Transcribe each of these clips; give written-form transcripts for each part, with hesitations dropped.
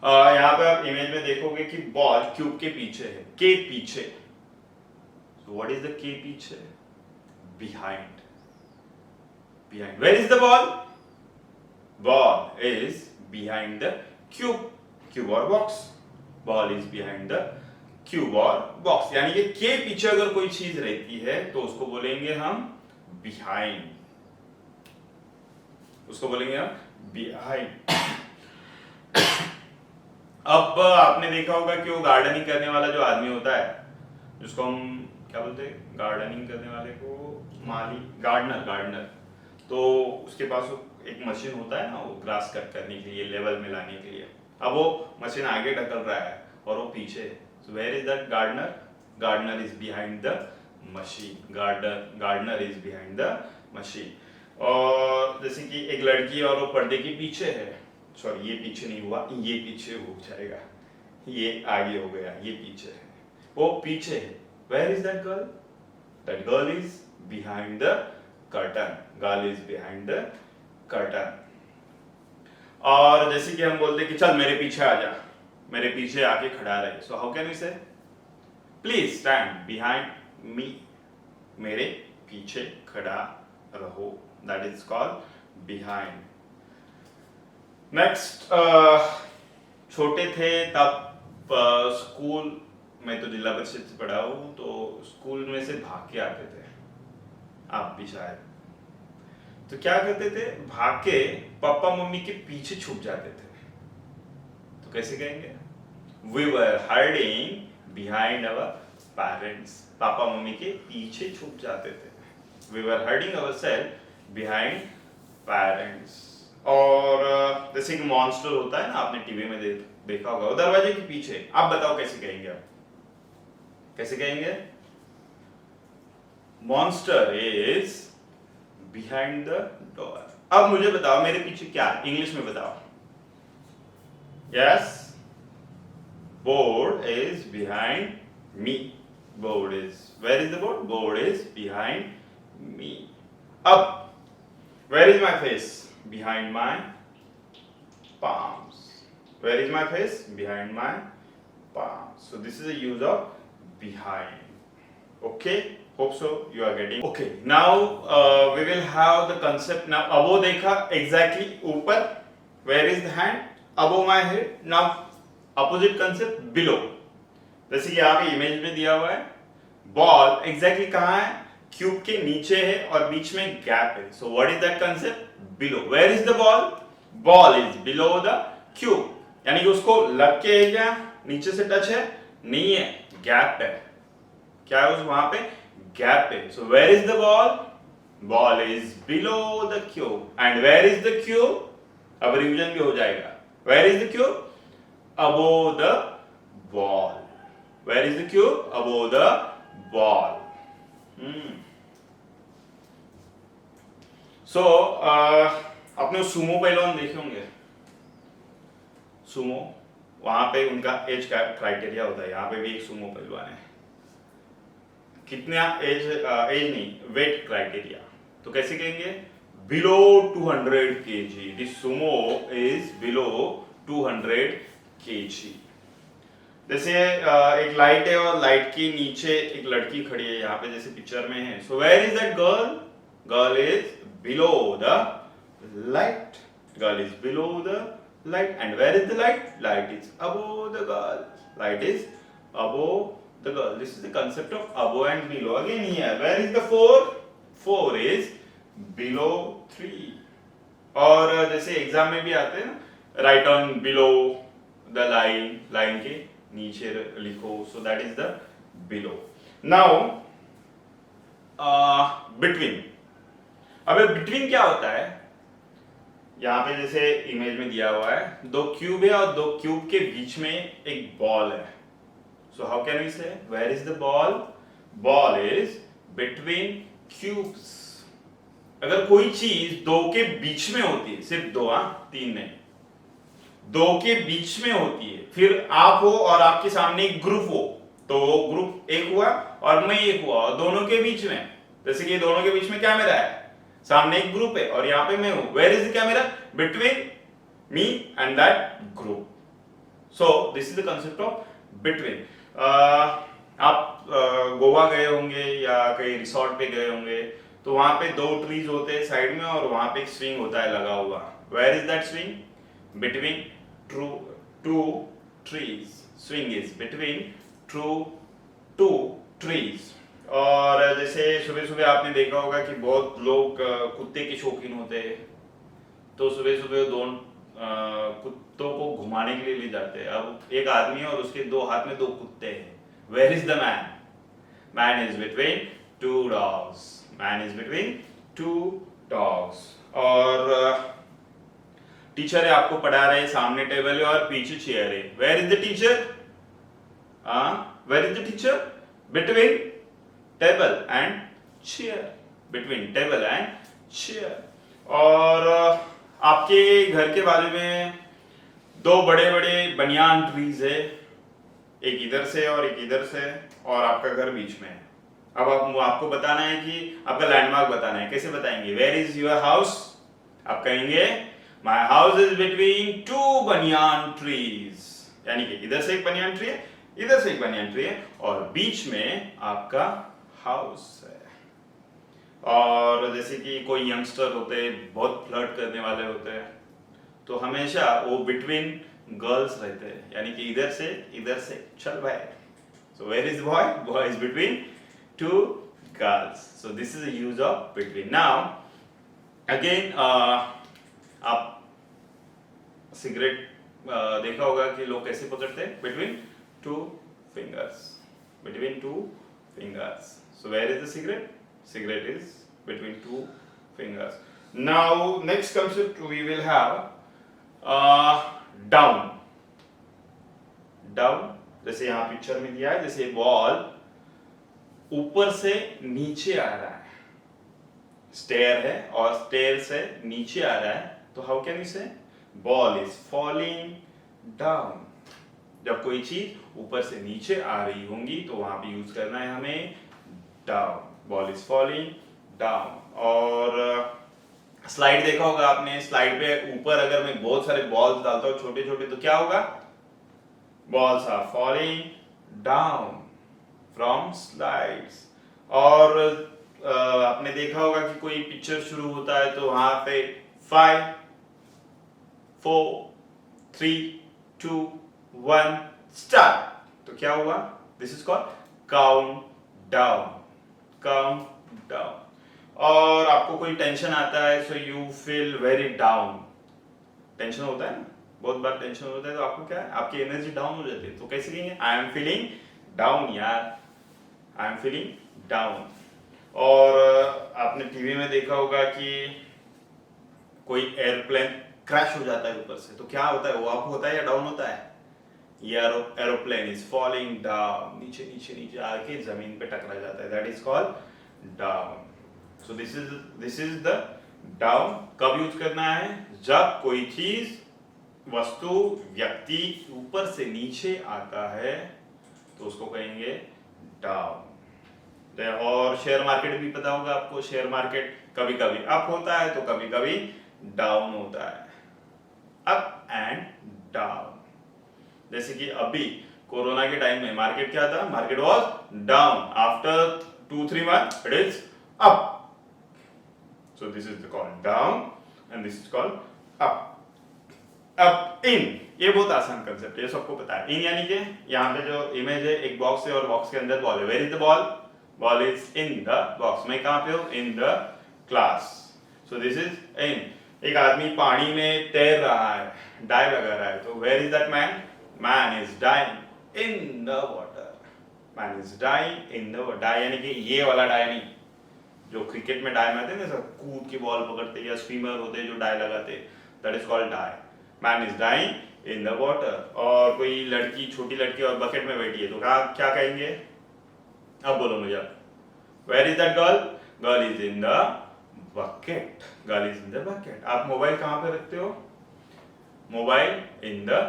यहाँ पे आप इमेज में देखोगे कि बॉल क्यूब के पीछे है, के पीछे। सो व्हाट इज द के पीछे? Behind. Behind. Where is the ball? Ball is behind the cube. Cube और box. Ball is behind the cube और बॉक्स। यानी कि के पीछे अगर कोई चीज रहती है तो उसको बोलेंगे हम बिहाइंड। उसको बोलेंगे हम बिहाइंड। अब आपने देखा होगा कि वो गार्डनिंग करने वाला जो आदमी होता है, जिसको हम क्या बोलते हैं, गार्डनिंग करने वाले को माली, गार्डनर। गार्डनर तो उसके पास वो एक मशीन होता है ना, वो ग्रास कट करने के लिए, लेवल में लाने के लिए। अब वो मशीन आगे ढकल रहा है और वो पीछे है। So where is that gardener? Gardener is behind the machine. Gardener is behind the machine. और जैसे कि एक लड़की और वो पर्दे के पीछे है, सॉरी ये पीछे नहीं हुआ, ये पीछे हो जाएगा, ये आगे हो गया, ये पीछे है, वो पीछे है। Where is that girl? That girl is behind the curtain. Girl is behind the curtain. और जैसे कि हम बोलते कि चल मेरे पीछे आ जा, मेरे पीछे आके खड़ा रहे। सो हाउ कैन वी से? Please stand behind me. मेरे पीछे खड़ा रहो। That is called behind. Next, छोटे थे तब स्कूल में, तो जिला परिषद से पढ़ा हूं, तो स्कूल में से भाग के आते थे, आप भी शायद। तो क्या करते थे? भाग के पापा मम्मी के पीछे छुप जाते थे। तो कैसे कहेंगे? We were hiding behind our parents. पापा मम्मी के पीछे छुप जाते थे। We were hiding our self behind parents. और जैसे कि मॉन्स्टर होता है ना, आपने टीवी में देखा होगा, वो दरवाजे के पीछे। आप बताओ कैसे कहेंगे? आप कैसे कहेंगे? Monster is behind the door. अब मुझे बताओ मेरे पीछे क्या है, इंग्लिश में बताओ। Yes, board is behind me. Board is, where is the board? Board is behind me. अब where is my face? Behind my palms. Where is my face? Behind my palms. So this is a use of behind. Okay, hope so you are getting. Okay, now we will have the concept. Now above देखा exactly ऊपर. Where is the hand? Above my head. Now opposite concept below. जैसे कि यहाँ पे image में दिया हुआ है, बॉल exactly कहाँ है? क्यूब के नीचे है और बीच में गैप है। So what is that concept? Below. Where is the ball? Ball is below the cube. यानी कि उसको लग के है क्या? नीचे से टच है? नहीं है, गैप है। क्या है उस वहां पे? गैप है। So where is the ball? Ball is below the cube. And where is the cube? अब रिवीजन भी हो जाएगा। Where is the cube? Above the ball. Where is the cube? Above the ball. सो आपने Sumo पहलवान देखे होंगे। Sumo, वहां पे उनका एज क्राइटेरिया होता है। यहाँ पे भी एक सुमो पहलवान है। कितना एज नहीं, वेट क्राइटेरिया। तो कैसे कहेंगे? Below 200 kg। This Sumo is below 200 kg। जैसे एक लाइट है और लाइट के नीचे एक लड़की खड़ी है, यहाँ पे जैसे पिक्चर में है। So where is that girl? Girl is below the light. Girl is below the light. And where is the light? Light is above the girl. Light is above the girl. This is the concept of above and below. Again here, where is the 4? 4 is below 3. और जैसे exam में भी आते हैं ना, write on below the line, line के नीचे लिखो। So that is the below. Now between. अबे बिटवीन क्या होता है? यहाँ पे जैसे इमेज में दिया हुआ है, दो क्यूब है और दो क्यूब के बीच में एक बॉल है। So how can we say? Where is the ball? Ball is between cubes. अगर कोई चीज दो के बीच में होती है, सिर्फ दो, तीन नहीं, दो के बीच में होती है, फिर आप हो और आपके सामने एक ग्रुप हो, तो वो ग्रुप एक हुआ और मैं एक हुआ, और दोनों के बीच में, जैसे कि दोनों के बीच में क्या मेरा है? सामने एक ग्रुप है और यहाँ पे मैं हूं। वेयर इज क्या मेरा? Between me and that group. So this is the concept of between. आप गोवा गए होंगे या कहीं रिसोर्ट पे गए होंगे, तो वहां पे 2 ट्रीज होते हैं साइड में और वहां पे एक स्विंग होता है लगा हुआ। Where is that swing? Between two trees. Swing is between two trees. और जैसे सुबह सुबह आपने देखा होगा कि बहुत लोग कुत्ते के शौकीन होते हैं, तो सुबह सुबह कुत्तों को घुमाने के लिए ले जाते हैं। अब एक आदमी है और उसके 2 हाथ में 2 कुत्ते हैं। Where is the man? Man is between 2 dogs. Man is between 2 dogs. और टीचर है, आपको पढ़ा रहे, सामने टेबल है और पीछे चेयर है। Where is the teacher? Where is the teacher? Between table and chair. Between table and chair. और आपके घर के बाजू में 2 बड़े बड़े बनियान ट्रीज है, एक इधर से और एक इधर से, और आपका घर बीच में है। अब आपको बताना है कि आपका लैंडमार्क बताना है। कैसे बताएंगे? Where is your house? आप कहेंगे माई हाउस इज बिटवीन 2 बनियान ट्रीज, यानी कि इधर से एक बनियान ट्री है, इधर से एक बनियान ट्री है, और बीच में आपका हाउस है। और जैसे कि कोई यंगस्टर होते हैं, बहुत फ्लर्ट करने वाले होते हैं, तो हमेशा वो बिटवीन गर्ल्स रहते हैं, यानी कि इधर से चल भाई। So where is boy? Boy is between 2 girls. So this is the use of between. Now again आप सिगरेट देखा होगा कि लोग कैसे पकड़ते हैं? Between 2 fingers. Between 2 fingers. So where is the cigarette? Cigarette is between 2 fingers. Now next concept we will have down. Down, जैसे यहाँ पिक्चर में दिया है, जैसे बॉल ऊपर से नीचे आ रहा है, स्टेयर है और स्टेयर से नीचे आ रहा है, तो हाउ कैन यू से? Ball is falling down. जब कोई चीज ऊपर से नीचे आ रही होंगी तो वहां पे यूज करना है हमें down. Ball is falling down. और स्लाइड देखा होगा आपने, स्लाइड पे ऊपर अगर मैं बहुत सारे बॉल्स डालता हूँ छोटे छोटे, तो क्या होगा? Balls are falling down from slides. और आपने देखा होगा कि कोई पिक्चर शुरू होता है तो वहां पे 5 4 3 2 1 स्टार्ट, तो क्या हुआ? This is called count down. Count down. और आपको कोई टेंशन आता है, so you feel very down. Tension होता है ना, बहुत बार टेंशन होता है, तो आपको क्या है? आपकी एनर्जी डाउन हो जाती है। तो कैसे कहेंगे? आई एम फीलिंग डाउन यार, आई एम फीलिंग डाउन। और आपने टीवी में देखा होगा कि कोई एयरप्लेन क्रैश हो जाता है ऊपर से, तो क्या होता है? वो अप होता है या डाउन होता है? ये एरोप्लेन इज फॉलिंग डाउन, नीचे नीचे नीचे आके जमीन पे टकरा जाता है, that is called down. So this is the down. कब यूज करना है? जब कोई चीज, वस्तु, व्यक्ति ऊपर से नीचे आता है तो उसको कहेंगे डाउन। और शेयर मार्केट भी पता होगा आपको, शेयर मार्केट कभी कभी अप होता है तो कभी कभी डाउन होता है, अप एंड डाउन। जैसे कि अभी कोरोना के टाइम में मार्केट क्या था? Market was down, after 2-3 months it is up. So this is called down and this is called up. Up in, ये बहुत आसान कंसेप्ट है, ये सबको पता है। इन यानी कि यहाँ पे जो इमेज है, एक बॉक्स है और बॉक्स के अंदर बॉल है। Where is the ball? Ball is in the box. मैं कहाँ पे हूँ? In the class. So this is in. एक आदमी पानी में तैर रहा है, डाई लगा रहा है, तो where is that man? Man is dying in the water. Man is dying in the water. Die यानी कि ये वाला डाई नहीं, जो क्रिकेट में डाई मारते हैं ना, सब कूद के बॉल पकड़ते हैं, या स्विमर होते हैं जो डाई लगाते हैं, that is called dye. Man is dying in the water. और कोई लड़की, छोटी लड़की और बकेट में बैठी है, तो क्या कहेंगे? अब बोलो मुझे, where is that girl? Girl is in the bucket. Girl is in the bucket. आप मोबाइल कहाँ पे रखते हो? Mobile in the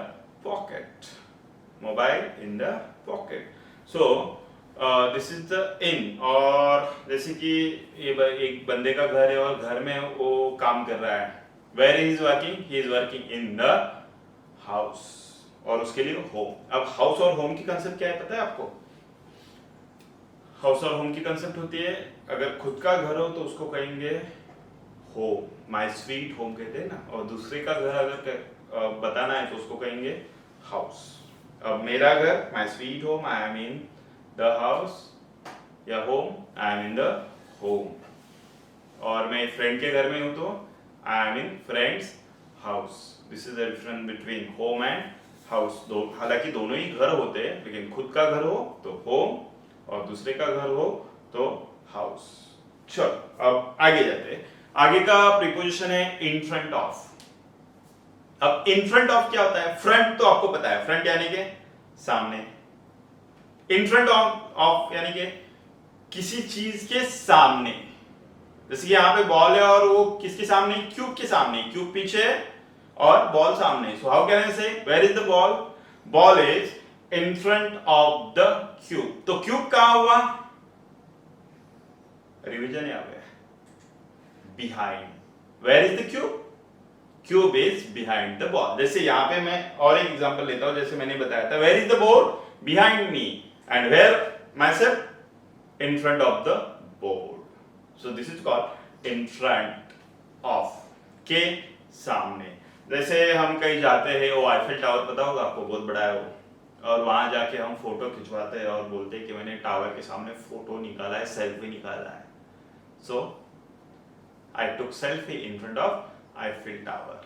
pocket. Mobile in the pocket. So this is the in. और जैसे कि ये एक बंदे का घर है और घर में वो काम कर रहा है, where is working? He is working in the house. और उसके लिए होम। अब हाउस और होम की कंसेप्ट क्या है पता है आपको? हाउस और होम की कंसेप्ट होती है, अगर खुद का घर हो तो उसको कहेंगे होम, माय स्वीट होम कहते हैं ना, और दूसरे का घर अगर बताना है तो उसको कहेंगे हाउस। अब मेरा घर, my sweet home, I am in the house, या home, I am in the home. और मैं फ्रेंड के घर में हूं तो I am in friends house. This is the difference between home and house. हालांकि दोनों ही घर होते हैं, लेकिन खुद का घर हो तो होम और दूसरे का घर हो तो हाउस। चलो अब आगे जाते हैं। आगे का प्रीपोजिशन है इन फ्रंट ऑफ। अब इन फ्रंट ऑफ क्या होता है? फ्रंट तो आपको पता है, फ्रंट यानी के सामने। इन फ्रंट ऑफ यानी के किसी चीज के सामने। जैसे कि यहाँ पे बॉल है और वो किसके सामने? क्यूब के सामने। क्यूब पीछे और बॉल सामने। सो how can I say where is the ball? Ball is in front of the cube. तो क्यूब कहां हुआ? रिवीजन यहाँ पे behind. Where is the cube? Cube is behind the ball. जैसे यहाँ पे मैं और एक एग्जांपल लेता हूं, जैसे मैंने बताया था, where is the board? Behind me. And where myself? in front of the board. So this is called in front of, के सामने। जैसे हम कहीं जाते हैं, वो आईफिल टावर पता होगा आपको, बहुत बड़ा है वो, और वहां जाके हम फोटो खिंचवाते हैं और बोलते हैं कि मैंने टावर के सामने फोटो निकाला है, सेल्फी निकाला है। So I took selfie in front of Eiffel Tower.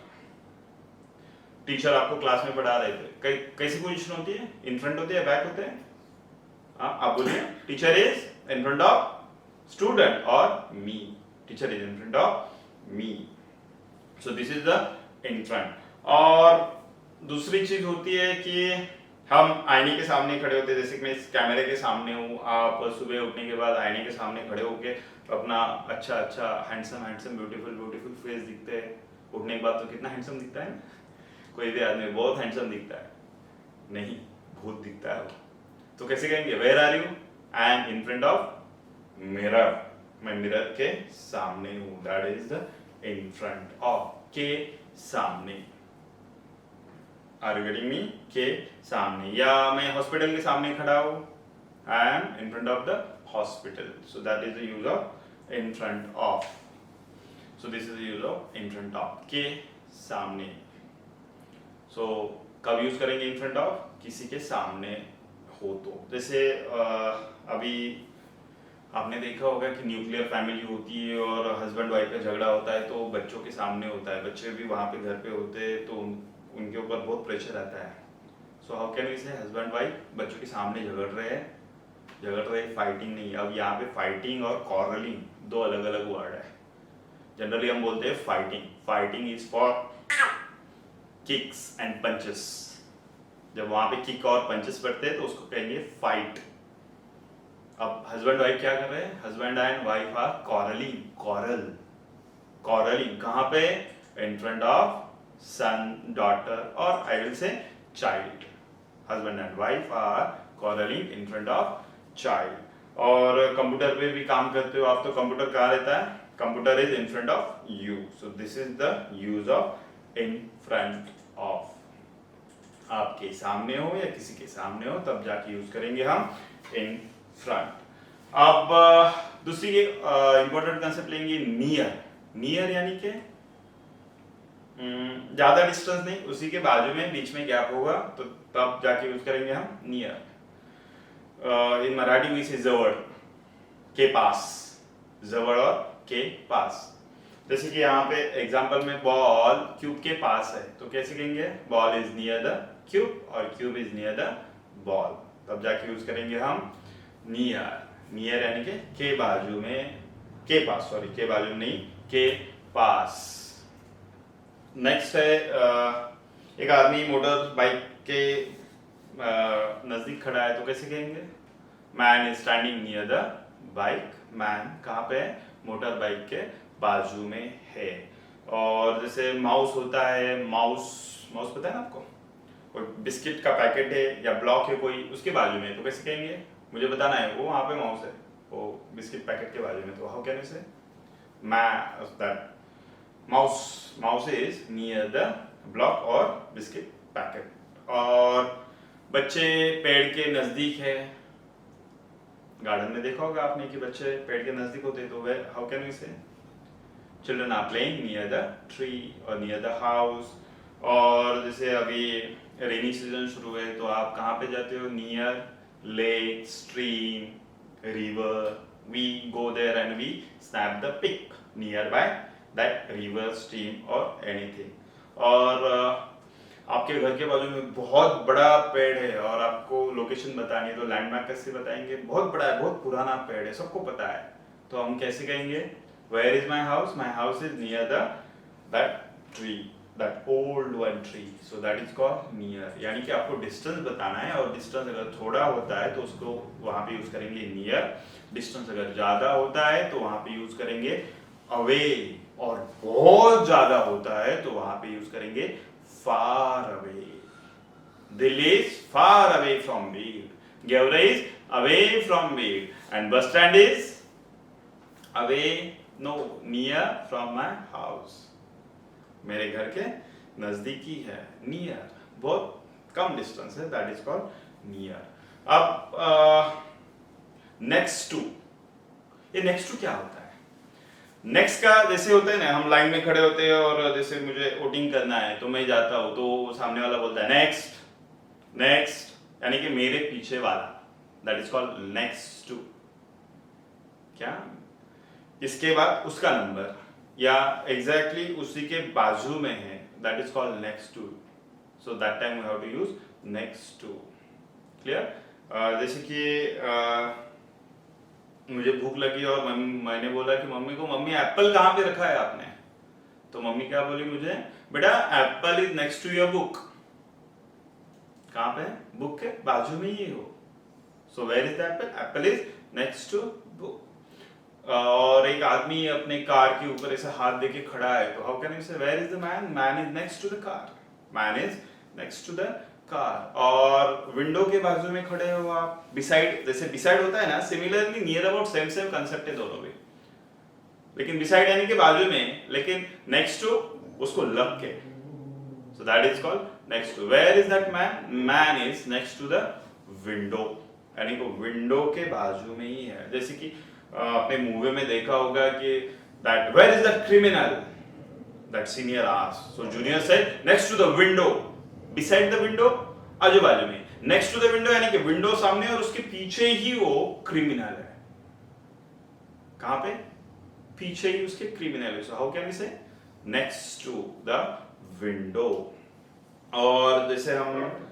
Teacher आपको क्लास में पढ़ा रहे थे, कैसी पोजीशन होती है? इन फ्रंट होती है, बैक होते हैं? आप बोलिए। Teacher is in front of student और me. Teacher is in front of me. So this is the in front. और दूसरी चीज होती है कि हम आईने के सामने खड़े होते हैं। जैसे कि मैं इस कैमरे के सामने हूँ, आप सुबह उठने के बाद आईने के सामने खड़े होके अपना अच्छा हैंडसम ब्यूटीफुल फेस दिखते हैं। उठने के बाद तो कितना हैंडसम दिखता है ना, कोई भी आदमी बहुत हैंडसम दिखता है, नहीं भूत दिखता है वो। तो कैसे कहेंगे? Where are you? I am in front of mirror. मैं मिरर के सामने हूं। That is the in front of, के सामने। Are you getting me? के सामने। या मैं हॉस्पिटल के सामने खड़ा हूं, I am in front of the hospital. So that is the use of in front of. So this is the use of in front of, के सामने। सो कब यूज करेंगे इन फ्रंट ऑफ? किसी के सामने हो तो। जैसे अभी आपने देखा होगा कि न्यूक्लियर फैमिली होती है और हस्बैंड वाइफ का झगड़ा होता है तो बच्चों के सामने होता है, बच्चे भी वहां पे घर पे होते हैं तो उनके ऊपर बहुत प्रेशर आता है। सो हाउ कैन वी से हस्बैंड वाइफ बच्चों के सामने झगड़ रहे, फाइटिंग नहीं। अब यहाँ पे फाइटिंग और कॉरलिंग दो अलग अलग वर्ड है। जनरली हम बोलते हैं fighting is for kicks and punches. जब वहां पे किक और पंचेस पड़ते हैं तो उसको कहेंगे फाइट। अब हस्बैंड वाइफ क्या कर रहे हैं? Husband and wife are quarrelling कहां पे? In front of son, daughter और I will say child. Husband and wife are quarrelling in front of child. और कंप्यूटर पे भी काम करते हो आप तो कंप्यूटर कहाँ रहता है? Computer is in front of you. So this is the use of in front of. आपके सामने हो या किसी के सामने हो तब जाके यूज करेंगे हम इन फ्रंट। अब दूसरी इंपॉर्टेंट कंसेप्ट लेंगे नियर यानी कि ज्यादा डिस्टेंस नहीं, उसी के बाजू में बीच में गैप होगा तो तब जाके यूज करेंगे हम नियर। इन मराठी वी से जवळ, के पास, जवळ और के पास। जैसे कि यहाँ पे एग्जांपल में बॉल क्यूब के पास है तो कैसे कहेंगे? Ball is near the cube और cube is near the ball. तब जाके यूज करेंगे हम नियर यानी के बाजू में, के पास, सॉरी के बाजू में नहीं, के पास। नेक्स्ट है एक आदमी मोटर बाइक के नजदीक खड़ा है तो कैसे कहेंगे? Man is standing near the bike. Man कहाँ पे है? मोटर बाइक के बाजू में है। और जैसे माउस होता है, माउस पता है ना आपको? कोई बिस्किट का पैकेट है या ब्लॉक है कोई, उसके बाजू में तो कैसे कहेंगे? मुझे बताना है, वो वहां पे माउस है, वो बिस्किट पैकेट के बाजू में, तो हाउ कैन यू से? Mouse is near the block और बिस्किट पैकेट और बच्चे पेड़ के नजदीक है। गार्डन में देखा होगा आपने कि बच्चे पेड़ के नजदीक होते हैं, तो वे how can we say children are playing near the tree और नियर द हाउस। और जैसे अभी रेनी सीजन शुरू है तो आप कहाँ पे जाते हो, near lake, stream, river, we go there and we snap the pic near by that river, stream और एनीथिंग। और आपके घर के बाजू में बहुत बड़ा पेड़ है और आपको लोकेशन बतानी है तो लैंडमार्क कैसे बताएंगे, बहुत बड़ा है, बहुत पुराना पेड़ है, सबको पता है, तो हम कैसे कहेंगे, where is my house, my house is near the that tree, that old one tree, so that is called near. यानी कि आपको डिस्टेंस बताना है और डिस्टेंस अगर थोड़ा होता है तो उसको वहां पे यूज करेंगे नियर, डिस्टेंस अगर ज्यादा होता है तो वहां पे यूज करेंगे अवे, और बहुत ज्यादा होता है तो वहां पे यूज करेंगे far away. Delhi is far away from Beed. Gewra is away from Beed. And bus stand is away, no, near from my house. मेरे घर के नजदीकी है, near, बहुत कम डिस्टेंस है, that is called near. अब next to, ये next to क्या होता है? नेक्स्ट का जैसे होता है ना, हम लाइन में खड़े होते हैं और जैसे मुझे वोटिंग करना है तो मैं जाता हूं तो सामने वाला बोलता है नेक्स्ट, नेक्स्ट, यानी कि मेरे पीछे वाला, that is called next to. क्या इसके बाद उसका नंबर या एग्जैक्टली उसी के बाजू में है, that is called next to, so that time we have to use next to. Clear? जैसे कि मुझे भूख लगी और मैंने बोला कि मम्मी को, मम्मी एप्पल कहाँ पे रखा है आपने, तो मम्मी क्या बोली मुझे, बेटा apple is next to your book. कहाँ पे? बुक के बाजू में ही हो, so where is the apple, apple is next to book. और एक आदमी अपने कार के ऊपर ऐसे हाथ देके खड़ा है तो how can you say where is the man, man is next to the car, man is next to the car. और विंडो के बाजू में खड़े हो आप, बिसाइड, जैसे बिसाइड होता है ना, similarly near about same same concept है दोनों में, लेकिन बिसाइड यानी कि बाजू में, लेकिन नेक्स्ट टू उसको लग के, so that is called next to. Where is that man, man is next to the window, यानी कि विंडो के बाजू में ही है। जैसे कि अपने मूवी में देखा होगा कि that where is the criminal, that senior asked, so junior said next to the window, beside the window, आजू बाजू में, नेक्स्ट टू द विंडो यानी कि विंडो सामने और उसके पीछे ही वो क्रिमिनल है। कहां पे? पीछे ही उसके क्रिमिनल है, सो हाउ कैन वी से नेक्स्ट टू द विंडो। और जैसे हम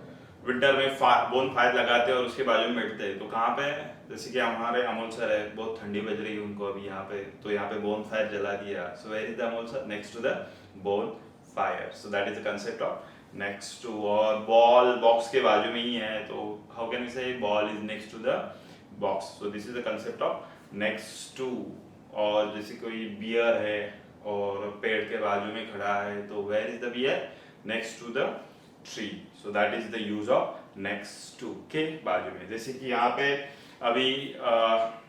विंटर में बोन फायर लगाते हैं और उसके बाजू में बैठते हैं तो कहां पे, जैसे कि हमारे अमोल सर है, बहुत ठंडी बज रही है उनको अभी यहाँ पे, तो यहाँ पे बोन फायर जला दिया, so where is the Amol sir, next to the bonfire, so that is the concept of next to. और बॉल बॉक्स के बाजू में ही है तो how can we say ball is next to the box, so this is the concept of next to. और जैसे कोई बियर है और पेड़ के बाजू में खड़ा है तो where is the bear, next to the tree, so that is the use of next to के बाजू में। जैसे कि यहाँ पे अभी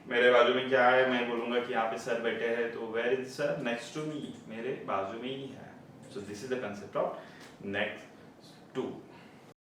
मेरे बाजू में क्या है, मैं बोलूंगा कि यहाँ पे सर बैठे हैं तो where is sir, next to me, मेरे बाजू में ही है, so this is the concept of next to.